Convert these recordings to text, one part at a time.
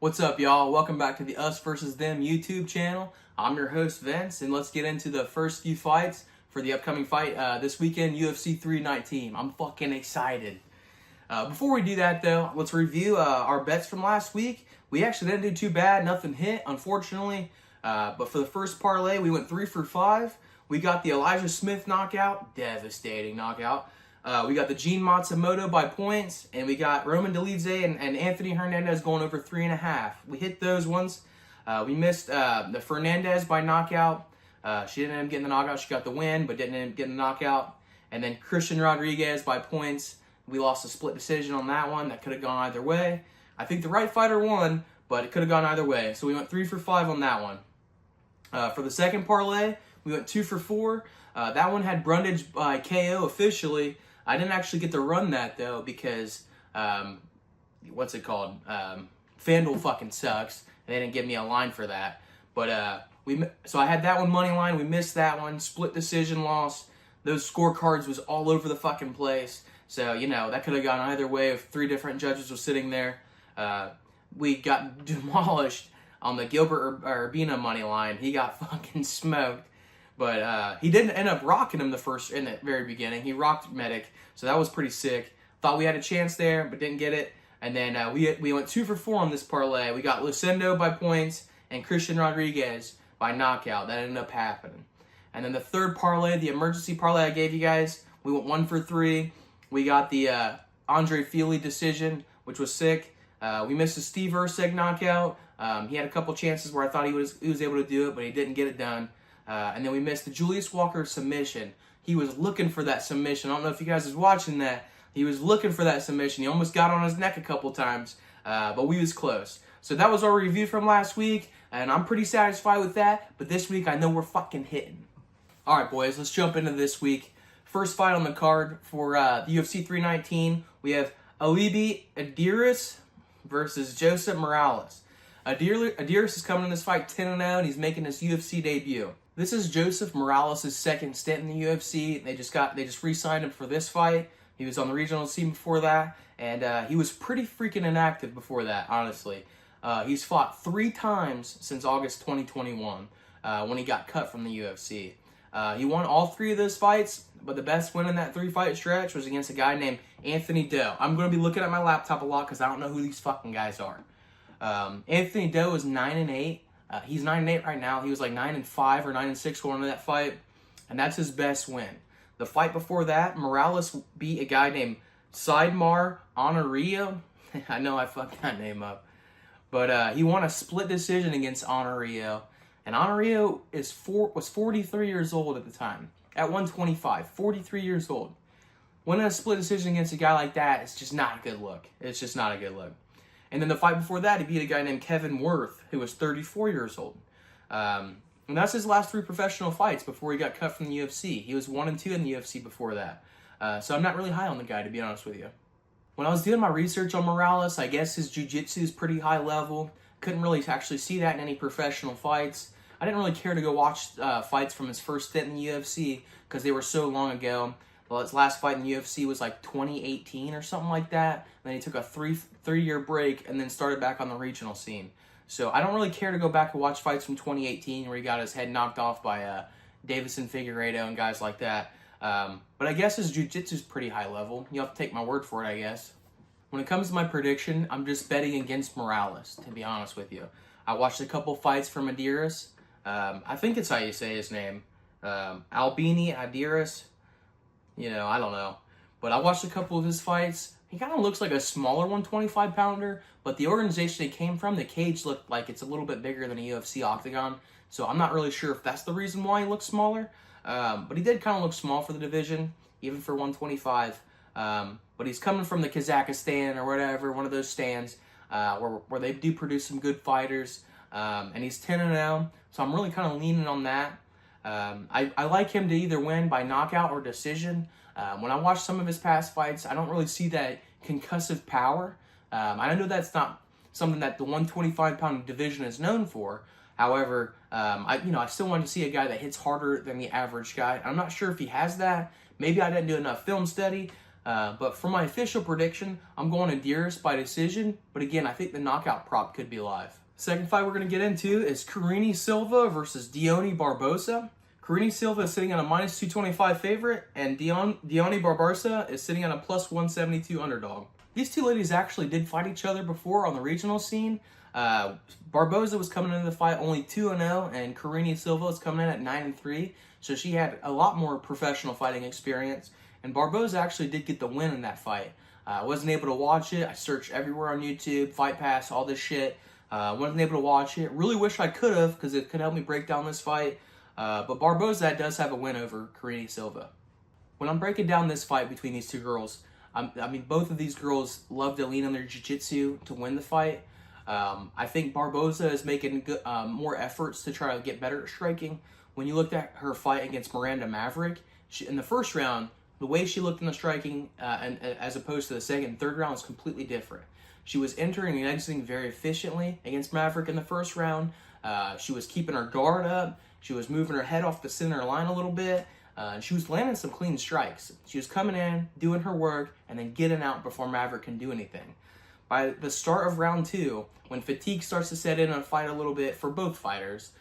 What's up, y'all? Welcome back to the Us vs. Them YouTube channel. I'm your host, Vince, and let's get into the first few fights for the upcoming fight this weekend, UFC 319. I'm fucking excited. Before we do that, though, let's review our bets from last week. We actually didn't do too bad. Nothing hit, unfortunately. But for the first parlay, we went 3 for 5. We got the Elijah Smith knockout. Devastating knockout. We got the Gene Matsumoto by points, and we got Roman Dolidze and Anthony Hernandez going over 3.5. We hit those ones. We missed the Fernandez by knockout. She didn't end up getting the knockout. She got the win, but didn't end up getting the knockout. And then Christian Rodriguez by points. We lost a split decision on that one. That could have gone either way. I think the right fighter won, but it could have gone either way. So we went 3 for 5 on that one. For the second parlay, we went 2 for 4. That one had Brundage by KO officially. I didn't actually get to run that, though, because, what's it called? FanDuel fucking sucks. They didn't give me a line for that. But, so I had that one money line. We missed that one. Split decision loss. Those scorecards was all over the fucking place. So, you know, that could have gone either way if 3 different judges were sitting there. We got demolished on the Gilbert Urbina money line. He got fucking smoked. But he didn't end up rocking him in the very beginning. He rocked Medic, so that was pretty sick. Thought we had a chance there, but didn't get it. And then we went 2 for 4 on this parlay. We got Lucendo by points and Christian Rodriguez by knockout. That ended up happening. And then the third parlay, the emergency parlay I gave you guys, we went 1 for 3. We got the Andre Fili decision, which was sick. We missed the Steve Erceg knockout. He had a couple chances where I thought he was able to do it, but he didn't get it done. And then we missed the Julius Walker submission. He was looking for that submission. I don't know if you guys was watching that. He was looking for that submission. He almost got on his neck a couple times, but we was close. So that was our review from last week, and I'm pretty satisfied with that. But this week, I know we're fucking hitting. All right, boys, let's jump into this week. First fight on the card for the UFC 319, we have Idiris versus Joseph Morales. Idiris is coming in this fight 10-0, and he's making his UFC debut. This is Joseph Morales' second stint in the UFC. They just re-signed him for this fight. He was on the regional scene before that, and he was pretty freaking inactive before that, honestly. He's fought 3 times since August 2021 when he got cut from the UFC. He won all 3 of those fights, but the best win in that 3-fight stretch was against a guy named Anthony Doe. I'm going to be looking at my laptop a lot because I don't know who these fucking guys are. Anthony Doe is 9-8. He's 9-8 right now. He was like 9-5 or 9-6 going into that fight, and that's his best win. The fight before that, Morales beat a guy named Sidemar Honorio. I know I fucked that name up, but he won a split decision against Honorio, and Honorio was 43 years old at the time at 125. 43 years old. Winning a split decision against a guy like that is just not a good look. It's just not a good look. And then the fight before that, he beat a guy named Kevin Worth, who was 34 years old. And that's his last 3 professional fights before he got cut from the UFC. He was 1-2 in the UFC before that. So I'm not really high on the guy, to be honest with you. When I was doing my research on Morales, I guess his jiu-jitsu is pretty high level. Couldn't really actually see that in any professional fights. I didn't really care to go watch fights from his first stint in the UFC because they were so long ago. Well, his last fight in the UFC was like 2018 or something like that. And then he took a three-year break and then started back on the regional scene. So I don't really care to go back and watch fights from 2018 where he got his head knocked off by Davison Figueiredo and guys like that. But I guess his jiu-jitsu is pretty high level. You have to take my word for it, I guess. When it comes to my prediction, I'm just betting against Morales, to be honest with you. I watched a couple fights from Idiris. I think it's how you say his name. Albini Idiris. You know, I don't know. But I watched a couple of his fights. He kind of looks like a smaller 125-pounder, but the organization he came from, the cage looked like it's a little bit bigger than a UFC octagon. So I'm not really sure if that's the reason why he looks smaller. But he did kind of look small for the division, even for 125. But he's coming from the Kazakhstan or whatever, one of those stands where they do produce some good fighters. And he's 10-0, so I'm really kind of leaning on that. I like him to either win by knockout or decision. When I watch some of his past fights, I don't really see that concussive power. I know that's not something that the 125-pound division is known for. However, I still want to see a guy that hits harder than the average guy. I'm not sure if he has that. Maybe I didn't do enough film study. But for my official prediction, I'm going Idiris by decision. But again, I think the knockout prop could be live. Second fight we're going to get into is Silva versus Dione Barbosa. Silva is sitting at a minus 225 favorite, and Dione Barbosa is sitting at a plus 172 underdog. These two ladies actually did fight each other before on the regional scene. Barbosa was coming into the fight only 2-0, and Silva is coming in at 9-3. So she had a lot more professional fighting experience. And Barbosa actually did get the win in that fight. I wasn't able to watch it. I searched everywhere on YouTube, Fight Pass, all this shit. Wasn't able to watch it. Really wish I could have, because it could help me break down this fight. But Barbosa does have a win over Silva. When I'm breaking down this fight between these two girls, I mean, both of these girls love to lean on their jiu-jitsu to win the fight. I think Barbosa is making more efforts to try to get better at striking. When you looked at her fight against Miranda Maverick, in the first round, the way she looked in the striking, and as opposed to the second and third round, was completely different. She was entering and exiting very efficiently against Maverick in the first round. She was keeping her guard up. She was moving her head off the center line a little bit. She was landing some clean strikes. She was coming in, doing her work, and then getting out before Maverick can do anything. By the start of round 2, when fatigue starts to set in on a fight a little bit for both fighters,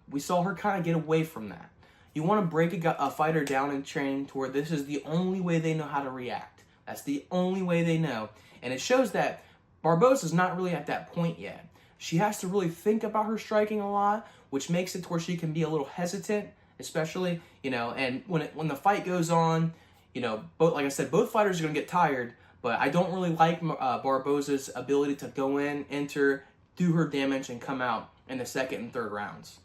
we saw her kind of get away from that. You want to break a fighter down in training to where this is the only way they know how to react. That's the only way they know. And it shows that Barbosa's not really at that point yet. She has to really think about her striking a lot, which makes it to where she can be a little hesitant, especially, and when the fight goes on, like I said, both fighters are going to get tired, but I don't really like Barbosa's ability to go in, enter, do her damage, and come out in the second and third rounds.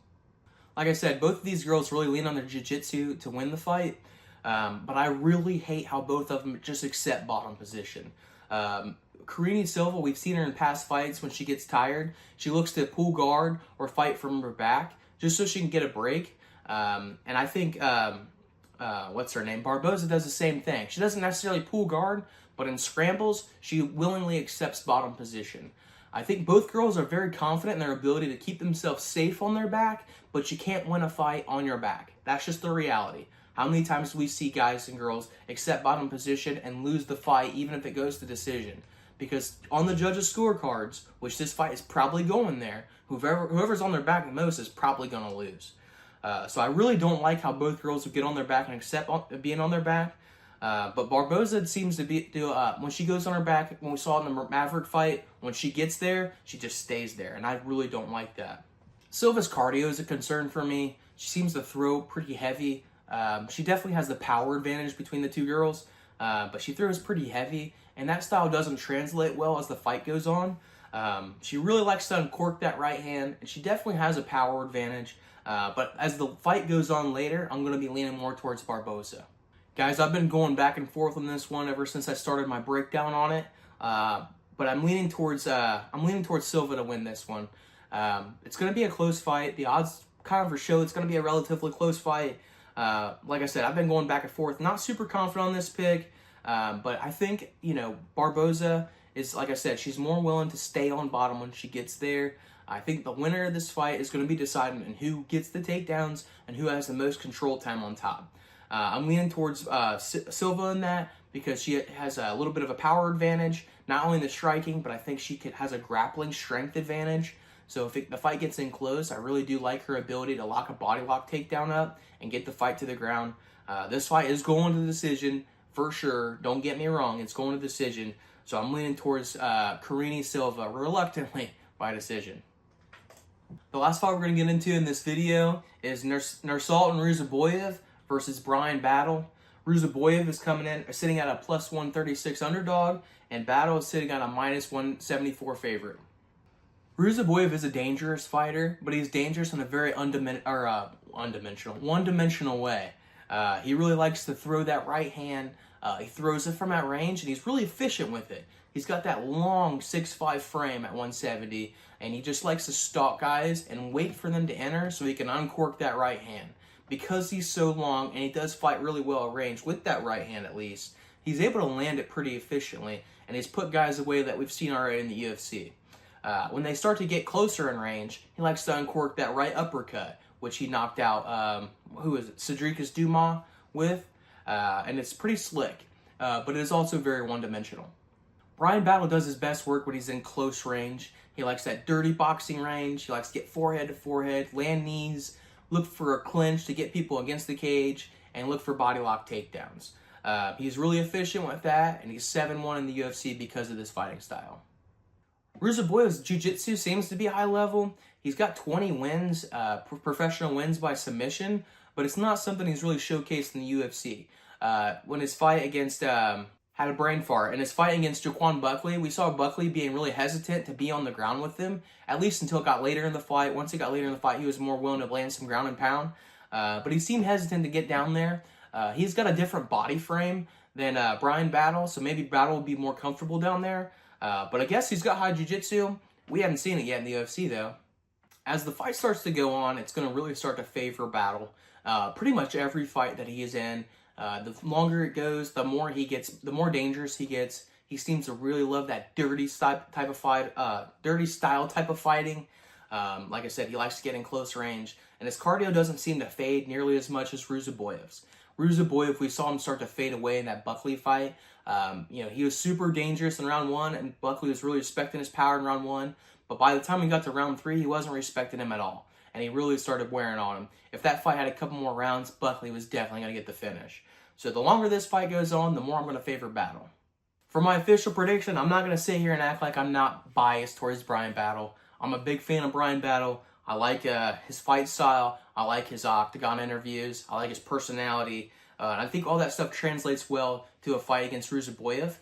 Like I said, both of these girls really lean on their jiu-jitsu to win the fight, but I really hate how both of them just accept bottom position. Silva, we've seen her in past fights when she gets tired. She looks to pull guard or fight from her back just so she can get a break. And I think, what's her name? Barbosa does the same thing. She doesn't necessarily pull guard, but in scrambles, she willingly accepts bottom position. I think both girls are very confident in their ability to keep themselves safe on their back, but you can't win a fight on your back. That's just the reality. How many times do we see guys and girls accept bottom position and lose the fight even if it goes to decision? Because on the judges' scorecards, which this fight is probably going there, whoever's on their back the most is probably going to lose. So I really don't like how both girls would get on their back and accept being on their back. But Barbosa seems to when she goes on her back, when we saw it in the Maverick fight, when she gets there, she just stays there. And I really don't like that. Silva's cardio is a concern for me. She seems to throw pretty heavy. She definitely has the power advantage between the two girls, but she throws pretty heavy. And that style doesn't translate well as the fight goes on. She really likes to uncork that right hand, and she definitely has a power advantage. But as the fight goes on later, I'm going to be leaning more towards Barbosa. Guys, I've been going back and forth on this one ever since I started my breakdown on it. But I'm leaning towards Silva to win this one. It's going to be a close fight. The odds kind of show it's going to be a relatively close fight. Like I said, I've been going back and forth. Not super confident on this pick. But I think, Barbosa is, like I said, she's more willing to stay on bottom when she gets there. I think the winner of this fight is going to be decided in who gets the takedowns and who has the most control time on top. I'm leaning towards Silva in that because she has a little bit of a power advantage, not only in the striking, but I think she has a grappling strength advantage. So if the fight gets in close, I really do like her ability to lock a body lock takedown up and get the fight to the ground. This fight is going to decision. For sure, don't get me wrong, it's going to decision. So I'm leaning towards Silva, reluctantly, by decision. The last fight we're going to get into in this video is Nursalt and Ruziboev versus Brian Battle. Ruziboev is sitting at a plus 136 underdog, and Battle is sitting at a minus 174 favorite. Ruziboev is a dangerous fighter, but he's dangerous in a very one-dimensional way. He really likes to throw that right hand. He throws it from that range, and he's really efficient with it. He's got that long 6'5" frame at 170, and he just likes to stalk guys and wait for them to enter so he can uncork that right hand. Because he's so long, and he does fight really well at range with that right hand at least, he's able to land it pretty efficiently, and he's put guys away that we've seen already in the UFC. When they start to get closer in range, he likes to uncork that right uppercut, which he knocked out, Cedricus Dumas with, and it's pretty slick. but it is also very one-dimensional. Bryan Battle does his best work when he's in close range. He likes that dirty boxing range. He likes to get forehead to forehead, land knees, look for a clinch to get people against the cage, and look for body lock takedowns. He's really efficient with that, and he's 7-1 in the UFC because of this fighting style. Ruziboev's jiu-jitsu seems to be high level. He's got 20 wins, professional wins by submission, but it's not something he's really showcased in the UFC. When his fight against, had a brain fart, in his fight against Jaquan Buckley, we saw Buckley being really hesitant to be on the ground with him, at least until it got later in the fight. Once it got later in the fight, he was more willing to land some ground and pound, but he seemed hesitant to get down there. He's got a different body frame than Bryan Battle, so maybe Battle will be more comfortable down there. But I guess he's got high jiu-jitsu. We haven't seen it yet in the UFC, though. As the fight starts to go on, it's going to really start to favor Battle. Pretty much every fight that he is in, the longer it goes, the more dangerous he gets. He seems to really love that dirty style type of fighting. Like I said, he likes to get in close range, and his cardio doesn't seem to fade nearly as much as Ruziboev's. Ruziboev, we saw him start to fade away in that Buckley fight. He was super dangerous in round 1, and Buckley was really respecting his power in round 1. But by the time he got to round 3, he wasn't respecting him at all, and he really started wearing on him. If that fight had a couple more rounds, Buckley was definitely going to get the finish. So the longer this fight goes on, the more I'm going to favor Battle. For my official prediction, I'm not going to sit here and act like I'm not biased towards Bryan Battle. I'm a big fan of Bryan Battle. I like his fight style. I like his octagon interviews. I like his personality. And I think all that stuff translates well to a fight against Ruziboev.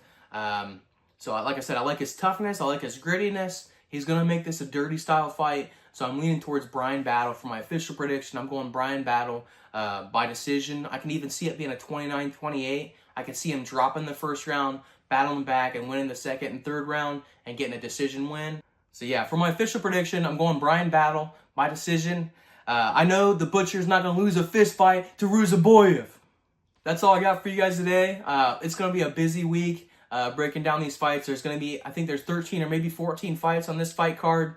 So like I said, I like his toughness. I like his grittiness. He's going to make this a dirty style fight. So I'm leaning towards Bryan Battle. For my official prediction, I'm going Bryan Battle by decision. I can even see it being a 29-28. I can see him dropping the first round, battling back, and winning the second and third round, and getting a decision win. So yeah, for my official prediction, I'm going Bryan Battle by decision. I know the Butcher's not going to lose a fist fight to Ruziboev. That's all I got for you guys today. It's going to be a busy week breaking down these fights. There's going to be, I think there's 13 or maybe 14 fights on this fight card,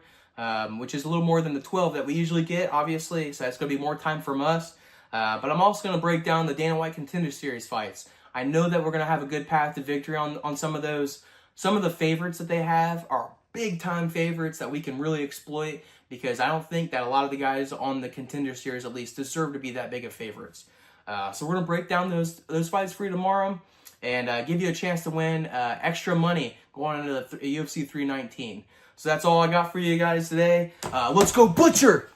which is a little more than the 12 that we usually get, obviously. So that's going to be more time from us. But I'm also going to break down the Dana White Contender Series fights. I know that we're going to have a good path to victory on some of those. Some of the favorites that they have are big-time favorites that we can really exploit, because I don't think that a lot of the guys on the Contender Series, at least, deserve to be that big of favorites. So we're going to break down those fights for you tomorrow and give you a chance to win extra money going into the UFC 319. So that's all I got for you guys today. Let's go Butcher!